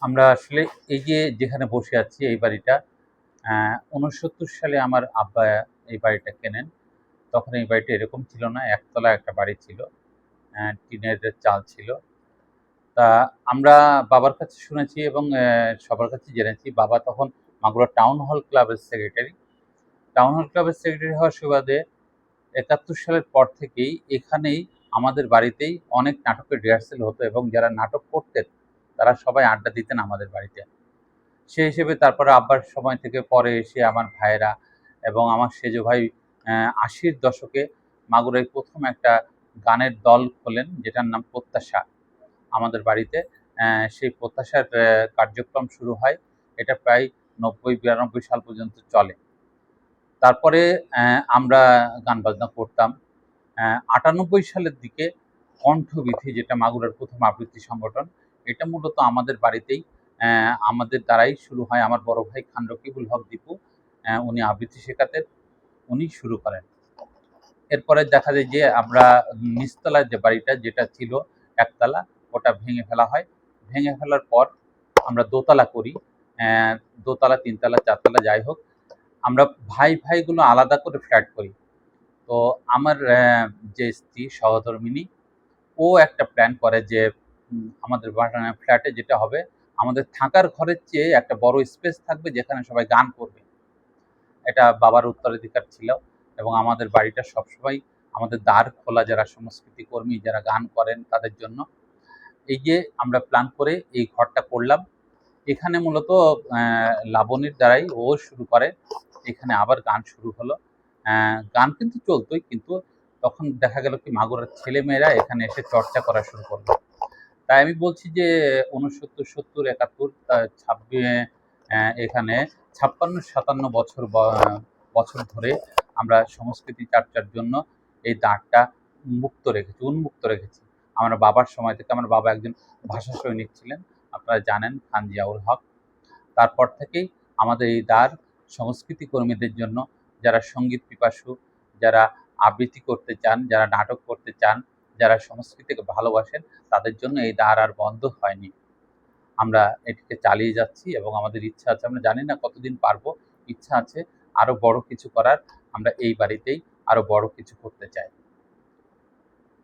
আমরা আসলে এই যে যেখানে বসে আছি এই বাড়িটা ৬৯ সালে আমার আব্বা এই বাড়িটা কেনেন। তখন এই বাড়িটা এরকম ছিল না, একতলা একটা বাড়ি ছিল, টিনের চাল ছিল। তা আমরা বাবার কাছে শুনেছি এবং সবার কাছে জেনেছি বাবা তখন মাগুরা টাউন হল ক্লাবের সেক্রেটারি। টাউন হল ক্লাবের সেক্রেটারি হওয়ার সুবাদে ৭১ সালের পর থেকেই এখানেই আমাদের বাড়িতেই অনেক নাটকের রিহার্সেল হতো এবং যারা নাটক করতেন তারা সবাই আড্ডা দিতেন আমাদের বাড়িতে। সেই হিসেবে তারপরে আব্বার সময় থেকে পরে এসে আমার ভাইয়েরা এবং আমার সেজো ভাই ৮০-র দশকে মাগুরায় প্রথম একটা গানের দল খোলেন যেটার নাম প্রত্যাশা আমাদের বাড়িতে। সেই প্রত্যাশার কার্যক্রম শুরু হয়। এটা প্রায় ৯০-৯২ সাল পর্যন্ত চলে। তারপরে আমরা গান বাজনা করতাম। ৯৮ সালের দিকে কণ্ঠবিথী যেটা মাগুরার প্রথম আবৃত্তি সংগঠন, এটা মূলত আমাদের বাড়িতেই আমাদের দ্বারাই শুরু হয়। আমার বড় ভাই খান রকিবুল হক দীপু উনি আবৃত্তি শেখাতেন, উনি শুরু করেন। এরপরে দেখা যায় যে আমরা নিচতলার যে বাড়িটা যেটা ছিল একতলা, ওটা ভেঙে ফেলা হয়। ভেঙে ফেলার পর আমরা দোতলা করি। দোতলা, তিনতলা, চারতলা যাই হোক, আমরা ভাইগুলো আলাদা করে ফ্ল্যাট করি। তো আমার যে স্ত্রী সহধর্মিণী, ও একটা প্ল্যান করে যে আমাদের ফ্ল্যাটে যেটা হবে, আমাদের থাকার ঘরের চেয়ে একটা বড় স্পেস থাকবে যেখানে সবাই গান করবে। এটা বাবার উত্তরাধিকার ছিল এবং আমাদের বাড়িটা সবসময় আমাদের দ্বার খোলা, যারা সংস্কৃতি কর্মী, যারা গান করেন তাদের জন্য। এই যে আমরা প্ল্যান করে এই ঘরটা করলাম। এখানে মূলত লাবণীর দ্বারাই ও শুরু করে। এখানে আবার গান শুরু হলো। গান কিন্তু চলতোই, কিন্তু তখন দেখা গেল কি মাগুরার ছেলেমেয়েরা এখানে এসে চর্চা করা শুরু করলো। তাই আমি বলছি যে ৬৯, ৭০, ৭১, এখানে ৫৬-৫৭ বছর ধরে আমরা সংস্কৃতি চর্চার জন্য এই দ্বারটা উন্মুক্ত রেখেছি। আমার বাবার সময় থেকে, আমার বাবা একজন ভাষা সৈনিক ছিলেন, আপনারা জানেন, খান জিয়াউল হক। তারপর থেকেই আমাদের এই দ্বার সংস্কৃতি কর্মীদের জন্য, যারা সঙ্গীত পিপাসু, যারা আবৃত্তি করতে চান, যারা নাটক করতে চান, যারা সংস্কৃতিকে ভালোবাসেন, তাদের জন্য এই দ্বার আর বন্ধ হয়নি। আমরা এটিকে চালিয়ে যাচ্ছি এবং আমাদের ইচ্ছা আছে, আমরা জানি না কতদিন পারবো, ইচ্ছা আছে আরো বড় কিছু করার। আমরা এই বাড়িতেই আরো বড় কিছু করতে চাই।